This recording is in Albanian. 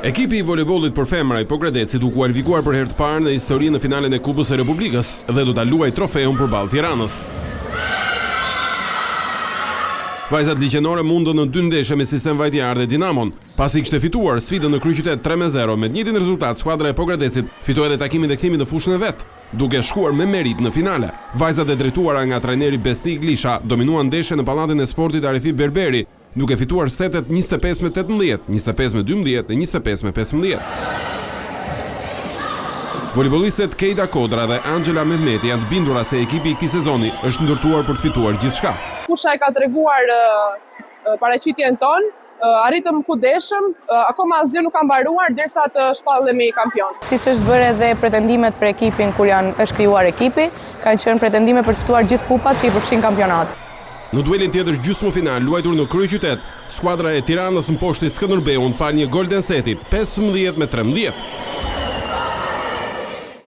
Ekipi I voleybollit për femra I Pogradecit u kualifikuar për herë të parë në historinë në finalen e Kupës së Republikës dhe do ta luajë trofeun përballë Tiranës. Vajzat liqenore mundën në 2 ndeshje me Sistem Vajtjar dhe Dinamon. Pasi kishte fituar sfidën në kryeqytet 3-0 me të njëjtin rezultat, skuadra e Pogradecit fitoi edhe takimin e kthimit në fushën e vet, duke shkuar me merit në finale. Vajzat e drejtuara nga trajneri Besti Glisha dominuan ndeshjen në Pallatin e Sportit Arifi Berberi, duke fituar setet 25-18, 25-12 dhe 25-15. Voleybollistet Keita Kodra dhe Angela Mehmeti janë të bindura se ekipi I këtij sezoni është ndërtuar për të fituar gjithçka. Fusha e ka treguar paraqitjen tonë, arritëm ku deshëm, akoma asgjë nuk ka mbaruar derisa të shpallemi kampion. Siç është bërë edhe pretendimet për ekipin kur është krijuar ekipi, kanë qenë pretendime për të fituar gjithë kupat që I përfshin kampionatin. Në duelin tjetër gjysmëfinal luajtur në kryeqytet, skuadra e Tiranës mposhti Skënderbeun fal një golden seti 15-13.